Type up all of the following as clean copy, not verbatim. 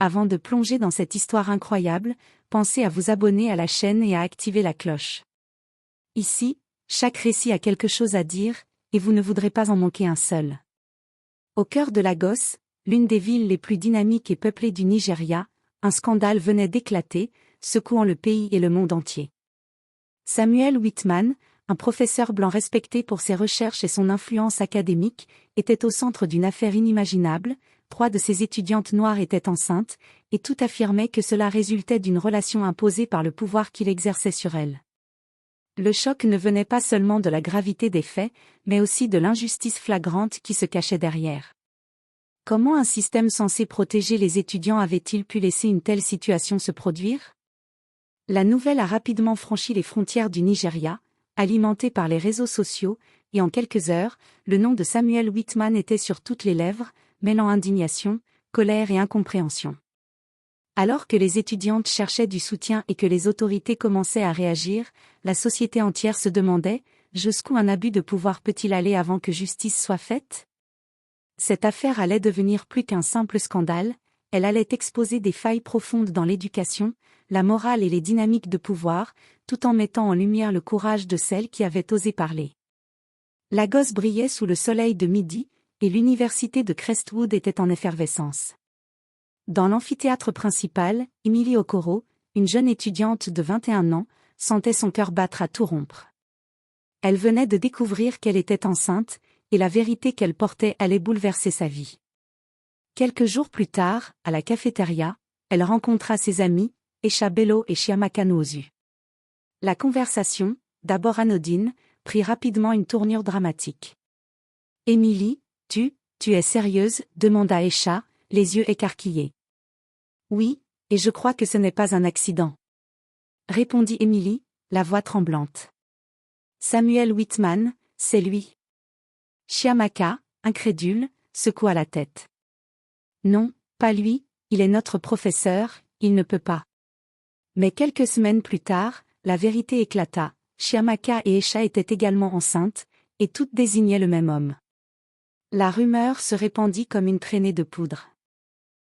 Avant de plonger dans cette histoire incroyable, pensez à vous abonner à la chaîne et à activer la cloche. Ici, chaque récit a quelque chose à dire, et vous ne voudrez pas en manquer un seul. Au cœur de Lagos, l'une des villes les plus dynamiques et peuplées du Nigeria, un scandale venait d'éclater, secouant le pays et le monde entier. Samuel Whitman, un professeur blanc respecté pour ses recherches et son influence académique, était au centre d'une affaire inimaginable. 3 de ses étudiantes noires étaient enceintes, et tout affirmait que cela résultait d'une relation imposée par le pouvoir qu'il exerçait sur elles. Le choc ne venait pas seulement de la gravité des faits, mais aussi de l'injustice flagrante qui se cachait derrière. Comment un système censé protéger les étudiants avait-il pu laisser une telle situation se produire? La nouvelle a rapidement franchi les frontières du Nigeria, alimentée par les réseaux sociaux, et en quelques heures, le nom de Samuel Whitman était sur toutes les lèvres, mêlant indignation, colère et incompréhension. Alors que les étudiantes cherchaient du soutien et que les autorités commençaient à réagir, la société entière se demandait « jusqu'où un abus de pouvoir peut-il aller avant que justice soit faite ?» Cette affaire allait devenir plus qu'un simple scandale, elle allait exposer des failles profondes dans l'éducation, la morale et les dynamiques de pouvoir, tout en mettant en lumière le courage de celles qui avaient osé parler. Lagos brillait sous le soleil de midi, et l'université de Crestwood était en effervescence. Dans l'amphithéâtre principal, Emily Okoro, une jeune étudiante de 21 ans, sentait son cœur battre à tout rompre. Elle venait de découvrir qu'elle était enceinte, et la vérité qu'elle portait allait bouleverser sa vie. Quelques jours plus tard, à la cafétéria, elle rencontra ses amis, Esha Bello et Chiamaka Nwosu. La conversation, d'abord anodine, prit rapidement une tournure dramatique. « Emily, tu es sérieuse ?» demanda Esha, les yeux écarquillés. « Oui, et je crois que ce n'est pas un accident. » répondit Emily, la voix tremblante. « Samuel Whitman, c'est lui. » Chiamaka, incrédule, secoua la tête. « Non, pas lui, il est notre professeur, il ne peut pas. » Mais quelques semaines plus tard, la vérité éclata, Chiamaka et Esha étaient également enceintes, et toutes désignaient le même homme. La rumeur se répandit comme une traînée de poudre.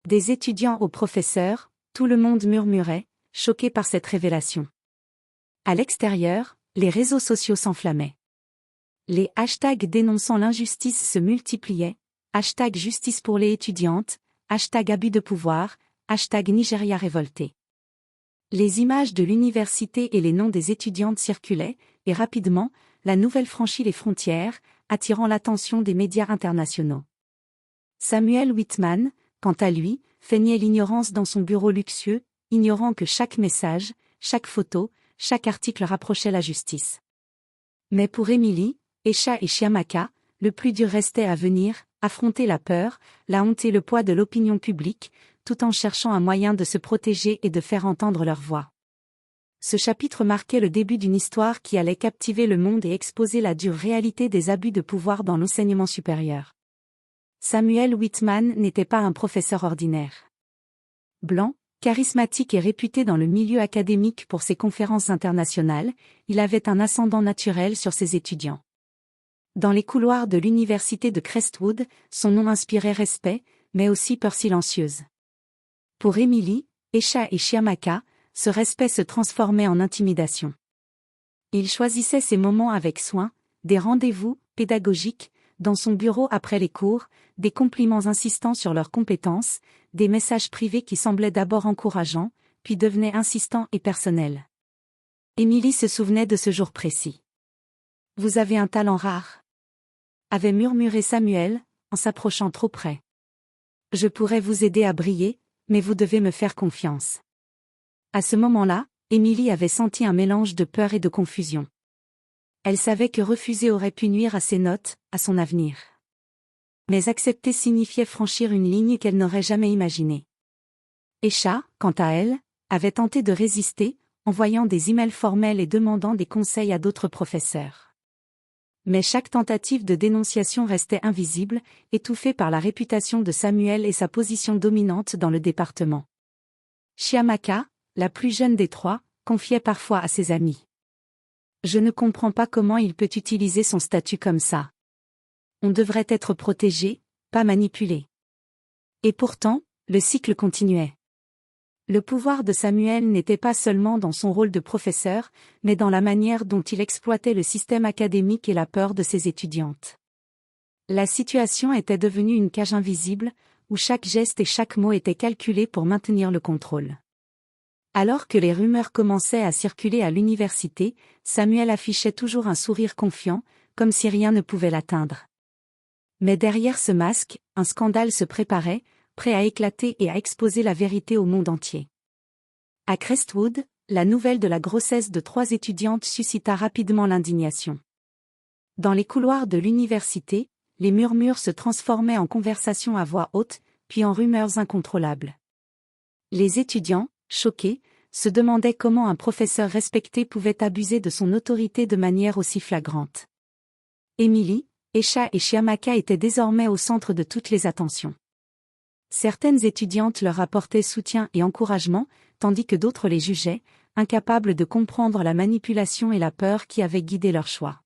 Des étudiants aux professeurs, tout le monde murmurait, choqué par cette révélation. À l'extérieur, les réseaux sociaux s'enflammaient. Les hashtags dénonçant l'injustice se multipliaient, hashtag justice pour les étudiantes, hashtag abus de pouvoir, hashtag Nigeria révolté. Les images de l'université et les noms des étudiantes circulaient, et rapidement, la nouvelle franchit les frontières, attirant l'attention des médias internationaux. Samuel Whitman, quant à lui, feignait l'ignorance dans son bureau luxueux, ignorant que chaque message, chaque photo, chaque article rapprochait la justice. Mais pour Emily, Esha et Chiamaka, le plus dur restait à venir, affronter la peur, la honte et le poids de l'opinion publique, tout en cherchant un moyen de se protéger et de faire entendre leur voix. Ce chapitre marquait le début d'une histoire qui allait captiver le monde et exposer la dure réalité des abus de pouvoir dans l'enseignement supérieur. Samuel Whitman n'était pas un professeur ordinaire. Blanc, charismatique et réputé dans le milieu académique pour ses conférences internationales, il avait un ascendant naturel sur ses étudiants. Dans les couloirs de l'université de Crestwood, son nom inspirait respect, mais aussi peur silencieuse. Pour Emily, Esha et Chiamaka, ce respect se transformait en intimidation. Il choisissait ses moments avec soin, des rendez-vous pédagogiques, dans son bureau après les cours, des compliments insistants sur leurs compétences, des messages privés qui semblaient d'abord encourageants, puis devenaient insistants et personnels. Emily se souvenait de ce jour précis. « Vous avez un talent rare », avait murmuré Samuel, en s'approchant trop près. « Je pourrais vous aider à briller, mais vous devez me faire confiance. » À ce moment-là, Emily avait senti un mélange de peur et de confusion. Elle savait que refuser aurait pu nuire à ses notes, à son avenir. Mais accepter signifiait franchir une ligne qu'elle n'aurait jamais imaginée. Esha, quant à elle, avait tenté de résister, envoyant des emails formels et demandant des conseils à d'autres professeurs. Mais chaque tentative de dénonciation restait invisible, étouffée par la réputation de Samuel et sa position dominante dans le département. Chiamaka, la plus jeune des trois, confiait parfois à ses amis. « Je ne comprends pas comment il peut utiliser son statut comme ça. On devrait être protégé, pas manipulé. » Et pourtant, Le cycle continuait. Le pouvoir de Samuel n'était pas seulement dans son rôle de professeur, mais dans la manière dont il exploitait le système académique et la peur de ses étudiantes. La situation était devenue une cage invisible, où chaque geste et chaque mot étaient calculés pour maintenir le contrôle. Alors que les rumeurs commençaient à circuler à l'université, Samuel affichait toujours un sourire confiant, comme si rien ne pouvait l'atteindre. Mais derrière ce masque, un scandale se préparait, prêt à éclater et à exposer la vérité au monde entier. À Crestwood, la nouvelle de la grossesse de 3 étudiantes suscita rapidement l'indignation. Dans les couloirs de l'université, les murmures se transformaient en conversations à voix haute, puis en rumeurs incontrôlables. Les étudiants, choqués, se demandaient comment un professeur respecté pouvait abuser de son autorité de manière aussi flagrante. Emily, Esha et Chiamaka étaient désormais au centre de toutes les attentions. Certaines étudiantes leur apportaient soutien et encouragement, tandis que d'autres les jugeaient, incapables de comprendre la manipulation et la peur qui avaient guidé leur choix.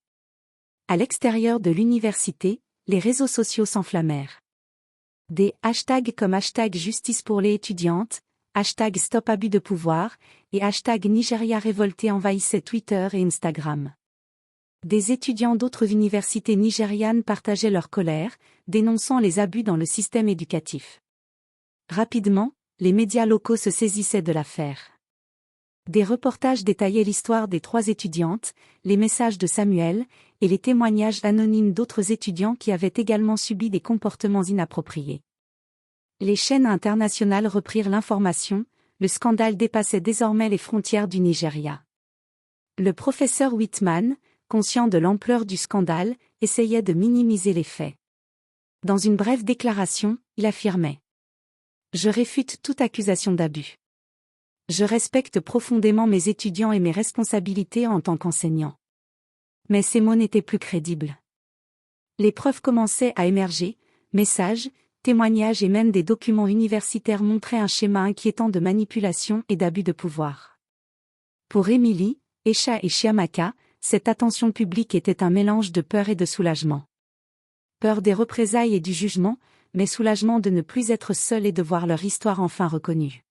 À l'extérieur de l'université, les réseaux sociaux s'enflammèrent. Des hashtags comme #justice pour les étudiantes, #stop abus de pouvoir et #Nigeria révolté envahissaient Twitter et Instagram. Des étudiants d'autres universités nigérianes partageaient leur colère, dénonçant les abus dans le système éducatif. Rapidement, les médias locaux se saisissaient de l'affaire. Des reportages détaillaient l'histoire des 3 étudiantes, les messages de Samuel, et les témoignages anonymes d'autres étudiants qui avaient également subi des comportements inappropriés. Les chaînes internationales reprirent l'information, le scandale dépassait désormais les frontières du Nigeria. Le professeur Whitman, conscient de l'ampleur du scandale, essayait de minimiser les faits. Dans une brève déclaration, il affirmait : « Je réfute toute accusation d'abus. Je respecte profondément mes étudiants et mes responsabilités en tant qu'enseignant. » Mais ces mots n'étaient plus crédibles. Les preuves commençaient à émerger, messages, témoignages et même des documents universitaires montraient un schéma inquiétant de manipulation et d'abus de pouvoir. Pour Emily, Esha et Chiamaka, cette attention publique était un mélange de peur et de soulagement. Peur des représailles et du jugement, mais soulagement de ne plus être seule et de voir leur histoire enfin reconnue.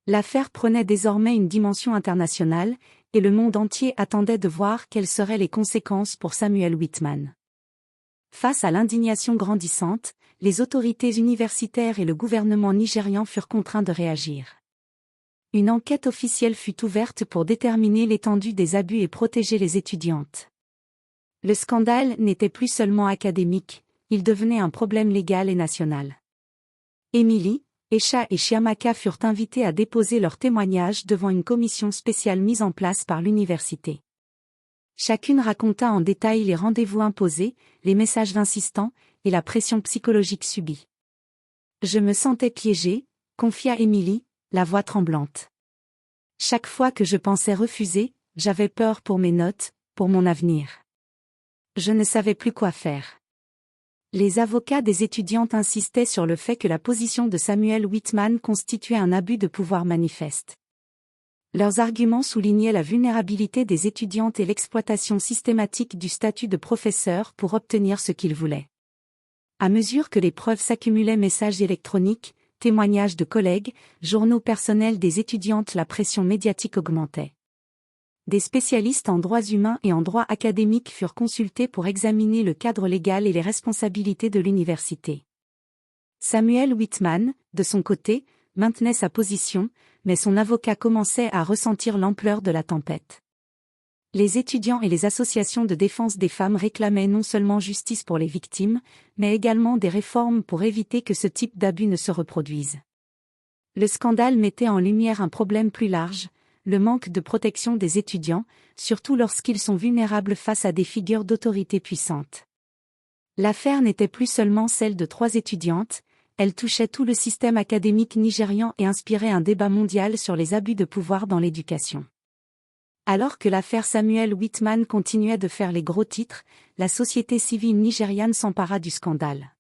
L'affaire prenait désormais une dimension internationale, et le monde entier attendait de voir quelles seraient les conséquences pour Samuel Whitman. Face à l'indignation grandissante, les autorités universitaires et le gouvernement nigérian furent contraints de réagir. Une enquête officielle fut ouverte pour déterminer l'étendue des abus et protéger les étudiantes. Le scandale n'était plus seulement académique, il devenait un problème légal et national. Emily, Esha et Chiamaka furent invités à déposer leurs témoignages devant une commission spéciale mise en place par l'université. Chacune raconta en détail les rendez-vous imposés, les messages insistants, et la pression psychologique subie. « Je me sentais piégée », confia Emily, la voix tremblante. « Chaque fois que je pensais refuser, j'avais peur pour mes notes, pour mon avenir. Je ne savais plus quoi faire. » Les avocats des étudiantes insistaient sur le fait que la position de Samuel Whitman constituait un abus de pouvoir manifeste. Leurs arguments soulignaient la vulnérabilité des étudiantes et l'exploitation systématique du statut de professeur pour obtenir ce qu'ils voulaient. À mesure que les preuves s'accumulaient, messages électroniques, témoignages de collègues, journaux personnels des étudiantes, la pression médiatique augmentait. Des spécialistes en droits humains et en droit académique furent consultés pour examiner le cadre légal et les responsabilités de l'université. Samuel Whitman, de son côté, maintenait sa position, mais son avocat commençait à ressentir l'ampleur de la tempête. Les étudiants et les associations de défense des femmes réclamaient non seulement justice pour les victimes, mais également des réformes pour éviter que ce type d'abus ne se reproduise. Le scandale mettait en lumière un problème plus large, le manque de protection des étudiants, surtout lorsqu'ils sont vulnérables face à des figures d'autorité puissantes. L'affaire n'était plus seulement celle de 3 étudiantes, elle touchait tout le système académique nigérian et inspirait un débat mondial sur les abus de pouvoir dans l'éducation. Alors que l'affaire Samuel Whitman continuait de faire les gros titres, la société civile nigériane s'empara du scandale.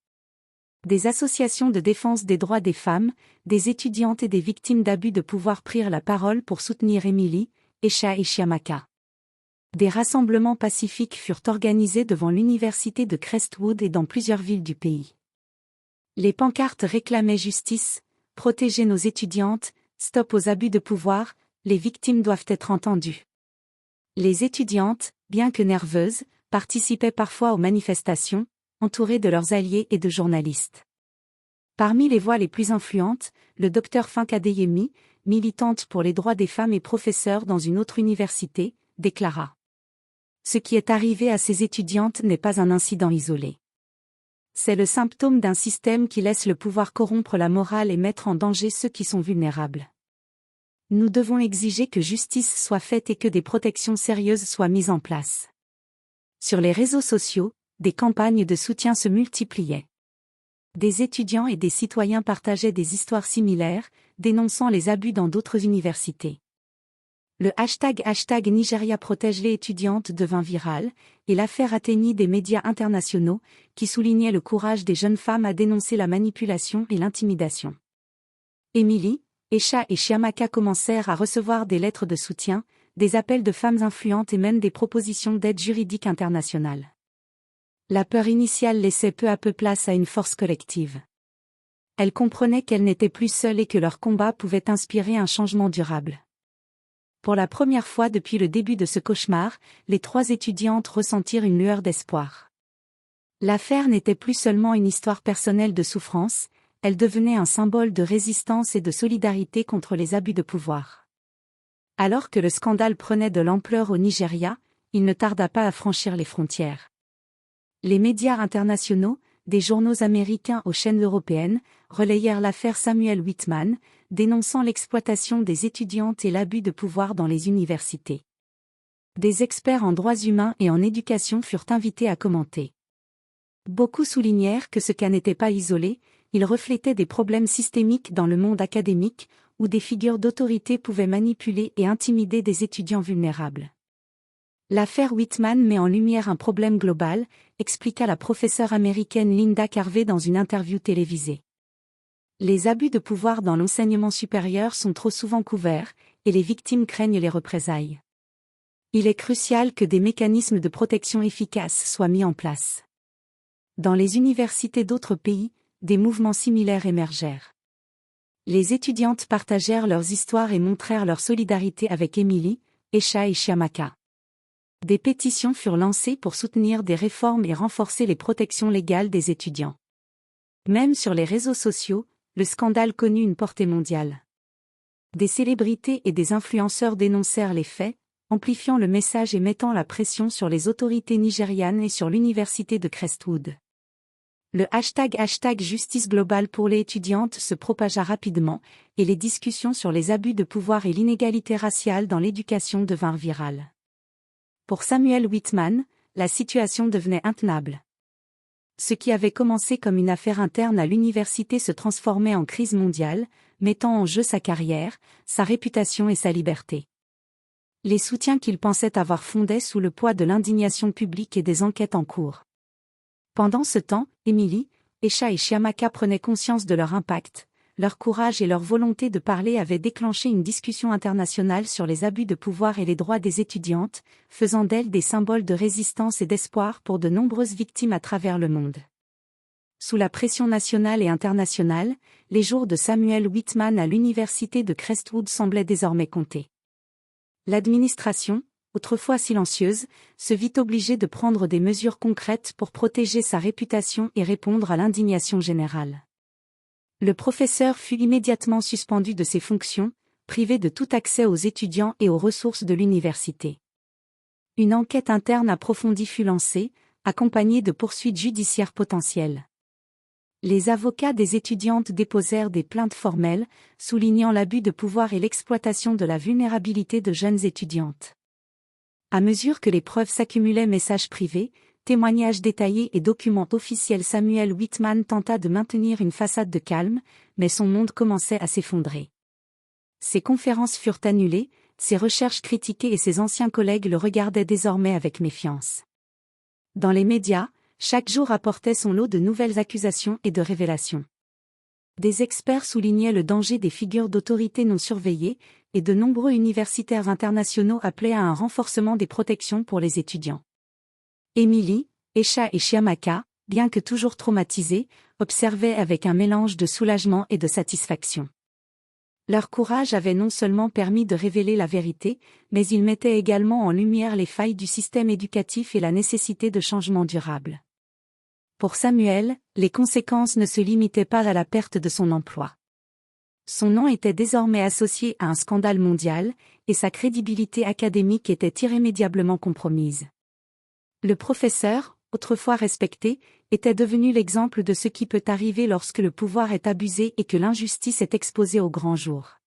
Des associations de défense des droits des femmes, des étudiantes et des victimes d'abus de pouvoir prirent la parole pour soutenir Emily, Esha et Chiamaka. Des rassemblements pacifiques furent organisés devant l'université de Crestwood et dans plusieurs villes du pays. Les pancartes réclamaient justice, protégez nos étudiantes, stop aux abus de pouvoir, les victimes doivent être entendues. Les étudiantes, bien que nerveuses, participaient parfois aux manifestations, entourées de leurs alliés et de journalistes. Parmi les voix les plus influentes, le Dr Funke Adeyemi, militante pour les droits des femmes et professeure dans une autre université, déclara: Ce qui est arrivé à ces étudiantes n'est pas un incident isolé. C'est le symptôme d'un système qui laisse le pouvoir corrompre la morale et mettre en danger ceux qui sont vulnérables. Nous devons exiger que justice soit faite et que des protections sérieuses soient mises en place. Sur les réseaux sociaux, des campagnes de soutien se multipliaient. Des étudiants et des citoyens partageaient des histoires similaires, dénonçant les abus dans d'autres universités. Le hashtag Nigeria protège les étudiantes devint viral, et l'affaire atteignit des médias internationaux, qui soulignaient le courage des jeunes femmes à dénoncer la manipulation et l'intimidation. Emily, Esha et Chiamaka commencèrent à recevoir des lettres de soutien, des appels de femmes influentes et même des propositions d'aide juridique internationale. La peur initiale laissait peu à peu place à une force collective. Elles comprenaient qu'elles n'étaient plus seules et que leur combat pouvait inspirer un changement durable. Pour la première fois depuis le début de ce cauchemar, les 3 étudiantes ressentirent une lueur d'espoir. L'affaire n'était plus seulement une histoire personnelle de souffrance, elle devenait un symbole de résistance et de solidarité contre les abus de pouvoir. Alors que le scandale prenait de l'ampleur au Nigeria, il ne tarda pas à franchir les frontières. Les médias internationaux, des journaux américains aux chaînes européennes, relayèrent l'affaire Samuel Whitman, dénonçant l'exploitation des étudiantes et l'abus de pouvoir dans les universités. Des experts en droits humains et en éducation furent invités à commenter. Beaucoup soulignèrent que ce cas n'était pas isolé, il reflétait des problèmes systémiques dans le monde académique, où des figures d'autorité pouvaient manipuler et intimider des étudiants vulnérables. L'affaire Whitman met en lumière un problème global, expliqua la professeure américaine Linda Carvey dans une interview télévisée. Les abus de pouvoir dans l'enseignement supérieur sont trop souvent couverts, et les victimes craignent les représailles. Il est crucial que des mécanismes de protection efficaces soient mis en place. Dans les universités d'autres pays, des mouvements similaires émergèrent. Les étudiantes partagèrent leurs histoires et montrèrent leur solidarité avec Emily, Esha et Chiamaka. Des pétitions furent lancées pour soutenir des réformes et renforcer les protections légales des étudiants. Même sur les réseaux sociaux, le scandale connut une portée mondiale. Des célébrités et des influenceurs dénoncèrent les faits, amplifiant le message et mettant la pression sur les autorités nigérianes et sur l'université de Crestwood. Le hashtag Justice globale pour les étudiantes se propagea rapidement, et les discussions sur les abus de pouvoir et l'inégalité raciale dans l'éducation devinrent virales. Pour Samuel Whitman, la situation devenait intenable. Ce qui avait commencé comme une affaire interne à l'université se transformait en crise mondiale, mettant en jeu sa carrière, sa réputation et sa liberté. Les soutiens qu'il pensait avoir fondaient sous le poids de l'indignation publique et des enquêtes en cours. Pendant ce temps, Emily, Esha et Chiamaka prenaient conscience de leur impact, leur courage et leur volonté de parler avaient déclenché une discussion internationale sur les abus de pouvoir et les droits des étudiantes, faisant d'elles des symboles de résistance et d'espoir pour de nombreuses victimes à travers le monde. Sous la pression nationale et internationale, les jours de Samuel Whitman à l'université de Crestwood semblaient désormais compter. L'administration, autrefois silencieuse, se vit obligée de prendre des mesures concrètes pour protéger sa réputation et répondre à l'indignation générale. Le professeur fut immédiatement suspendu de ses fonctions, privé de tout accès aux étudiants et aux ressources de l'université. Une enquête interne approfondie fut lancée, accompagnée de poursuites judiciaires potentielles. Les avocats des étudiantes déposèrent des plaintes formelles, soulignant l'abus de pouvoir et l'exploitation de la vulnérabilité de jeunes étudiantes. À mesure que les preuves s'accumulaient, messages privés, témoignages détaillés et documents officiels, Samuel Whitman tenta de maintenir une façade de calme, mais son monde commençait à s'effondrer. Ses conférences furent annulées, ses recherches critiquées et ses anciens collègues le regardaient désormais avec méfiance. Dans les médias, chaque jour apportait son lot de nouvelles accusations et de révélations. Des experts soulignaient le danger des figures d'autorité non surveillées, et de nombreux universitaires internationaux appelaient à un renforcement des protections pour les étudiants. Emily, Esha et Chiamaka, bien que toujours traumatisées, observaient avec un mélange de soulagement et de satisfaction. Leur courage avait non seulement permis de révéler la vérité, mais il mettait également en lumière les failles du système éducatif et la nécessité de changements durables. Pour Samuel, les conséquences ne se limitaient pas à la perte de son emploi. Son nom était désormais associé à un scandale mondial, et sa crédibilité académique était irrémédiablement compromise. Le professeur, autrefois respecté, était devenu l'exemple de ce qui peut arriver lorsque le pouvoir est abusé et que l'injustice est exposée au grand jour.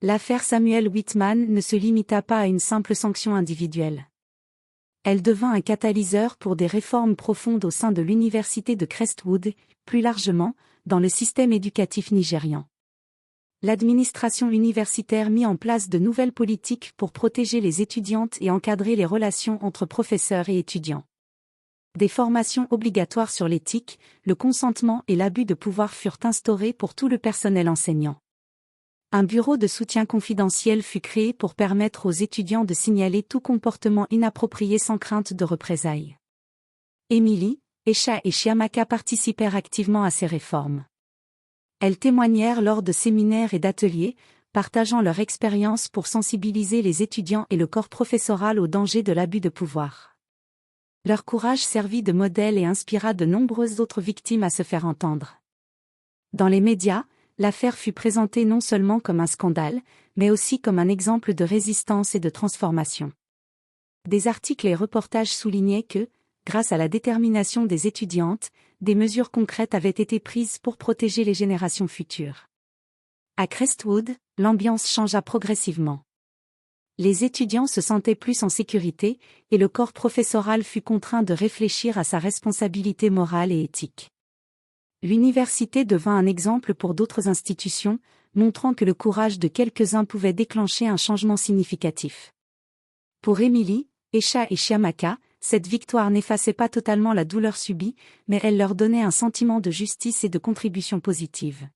L'affaire Samuel Whitman ne se limita pas à une simple sanction individuelle. Elle devint un catalyseur pour des réformes profondes au sein de l'université de Crestwood, plus largement, dans le système éducatif nigérian. L'administration universitaire mit en place de nouvelles politiques pour protéger les étudiantes et encadrer les relations entre professeurs et étudiants. Des formations obligatoires sur l'éthique, le consentement et l'abus de pouvoir furent instaurées pour tout le personnel enseignant. Un bureau de soutien confidentiel fut créé pour permettre aux étudiants de signaler tout comportement inapproprié sans crainte de représailles. Emily, Esha et Chiamaka participèrent activement à ces réformes. Elles témoignèrent lors de séminaires et d'ateliers, partageant leur expérience pour sensibiliser les étudiants et le corps professoral aux dangers de l'abus de pouvoir. Leur courage servit de modèle et inspira de nombreuses autres victimes à se faire entendre. Dans les médias, l'affaire fut présentée non seulement comme un scandale, mais aussi comme un exemple de résistance et de transformation. Des articles et reportages soulignaient que, grâce à la détermination des étudiantes, des mesures concrètes avaient été prises pour protéger les générations futures. À Crestwood, l'ambiance changea progressivement. Les étudiants se sentaient plus en sécurité, et le corps professoral fut contraint de réfléchir à sa responsabilité morale et éthique. L'université devint un exemple pour d'autres institutions, montrant que le courage de quelques-uns pouvait déclencher un changement significatif. Pour Emily, Esha et Chiamaka, cette victoire n'effaçait pas totalement la douleur subie, mais elle leur donnait un sentiment de justice et de contribution positive.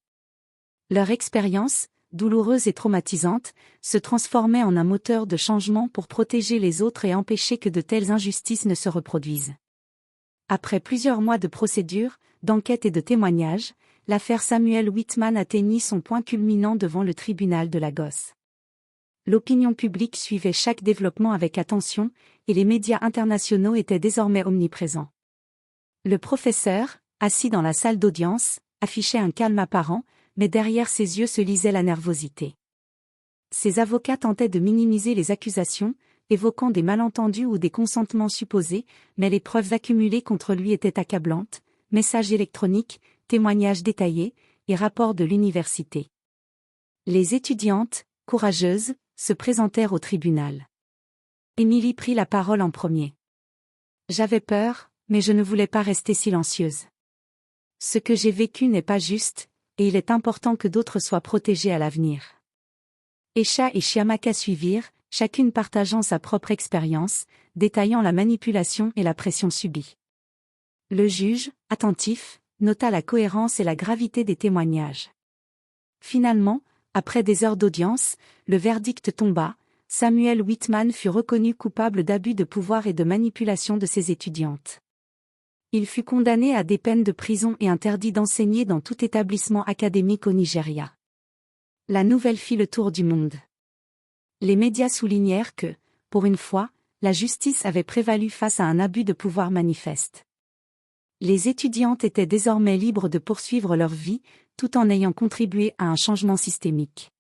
Leur expérience, douloureuse et traumatisante, se transformait en un moteur de changement pour protéger les autres et empêcher que de telles injustices ne se reproduisent. Après plusieurs mois de procédures, d'enquêtes et de témoignages, l'affaire Samuel Whitman atteignit son point culminant devant le tribunal de Lagos. L'opinion publique suivait chaque développement avec attention, et les médias internationaux étaient désormais omniprésents. Le professeur, assis dans la salle d'audience, affichait un calme apparent, mais derrière ses yeux se lisait la nervosité. Ses avocats tentaient de minimiser les accusations, évoquant des malentendus ou des consentements supposés, mais les preuves accumulées contre lui étaient accablantes, messages électroniques, témoignages détaillés, et rapports de l'université. Les étudiantes, courageuses, se présentèrent au tribunal. Emily prit la parole en premier. « J'avais peur, mais je ne voulais pas rester silencieuse. Ce que j'ai vécu n'est pas juste, et il est important que d'autres soient protégés à l'avenir. » Esha et Chiamaka suivirent, chacune partageant sa propre expérience, détaillant la manipulation et la pression subie. Le juge, attentif, nota la cohérence et la gravité des témoignages. Finalement, après des heures d'audience, le verdict tomba, Samuel Whitman fut reconnu coupable d'abus de pouvoir et de manipulation de ses étudiantes. Il fut condamné à des peines de prison et interdit d'enseigner dans tout établissement académique au Nigeria. La nouvelle fit le tour du monde. Les médias soulignèrent que, pour une fois, la justice avait prévalu face à un abus de pouvoir manifeste. Les étudiantes étaient désormais libres de poursuivre leur vie, tout en ayant contribué à un changement systémique.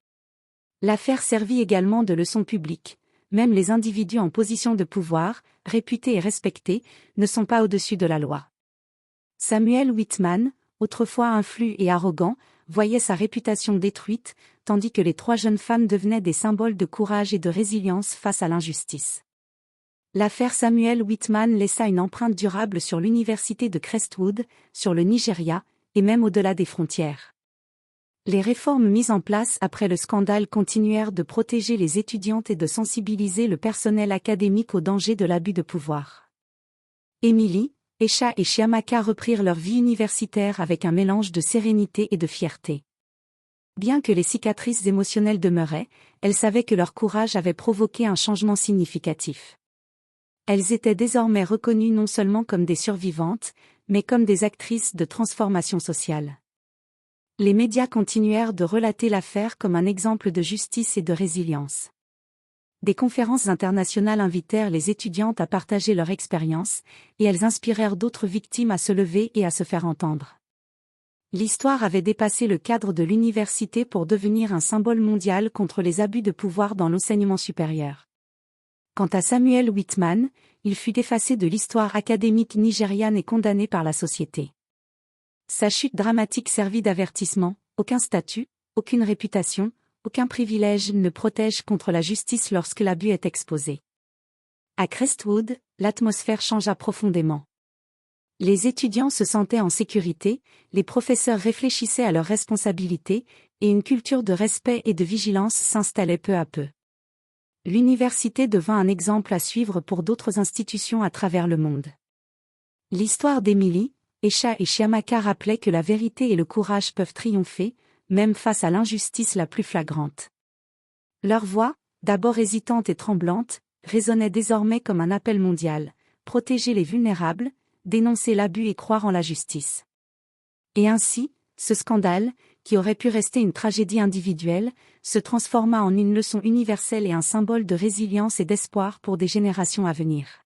L'affaire servit également de leçon publique. Même les individus en position de pouvoir, réputés et respectés, ne sont pas au-dessus de la loi. Samuel Whitman, autrefois influent et arrogant, voyait sa réputation détruite, tandis que les 3 jeunes femmes devenaient des symboles de courage et de résilience face à l'injustice. L'affaire Samuel Whitman laissa une empreinte durable sur l'université de Crestwood, sur le Nigeria, et même au-delà des frontières. Les réformes mises en place après le scandale continuèrent de protéger les étudiantes et de sensibiliser le personnel académique aux dangers de l'abus de pouvoir. Emily, Esha et Chiamaka reprirent leur vie universitaire avec un mélange de sérénité et de fierté. Bien que les cicatrices émotionnelles demeuraient, elles savaient que leur courage avait provoqué un changement significatif. Elles étaient désormais reconnues non seulement comme des survivantes, mais comme des actrices de transformation sociale. Les médias continuèrent de relater l'affaire comme un exemple de justice et de résilience. Des conférences internationales invitèrent les étudiantes à partager leur expérience, et elles inspirèrent d'autres victimes à se lever et à se faire entendre. L'histoire avait dépassé le cadre de l'université pour devenir un symbole mondial contre les abus de pouvoir dans l'enseignement supérieur. Quant à Samuel Whitman, il fut effacé de l'histoire académique nigériane et condamné par la société. Sa chute dramatique servit d'avertissement: aucun statut, aucune réputation, aucun privilège ne protège contre la justice lorsque l'abus est exposé. À Crestwood, l'atmosphère changea profondément. Les étudiants se sentaient en sécurité, les professeurs réfléchissaient à leurs responsabilités, et une culture de respect et de vigilance s'installait peu à peu. L'université devint un exemple à suivre pour d'autres institutions à travers le monde. L'histoire d'Emily, Esha et Chiamaka rappelait que la vérité et le courage peuvent triompher, même face à l'injustice la plus flagrante. Leur voix, d'abord hésitante et tremblante, résonnait désormais comme un appel mondial: protéger les vulnérables, dénoncer l'abus et croire en la justice. Et ainsi, ce scandale, qui aurait pu rester une tragédie individuelle, se transforma en une leçon universelle et un symbole de résilience et d'espoir pour des générations à venir.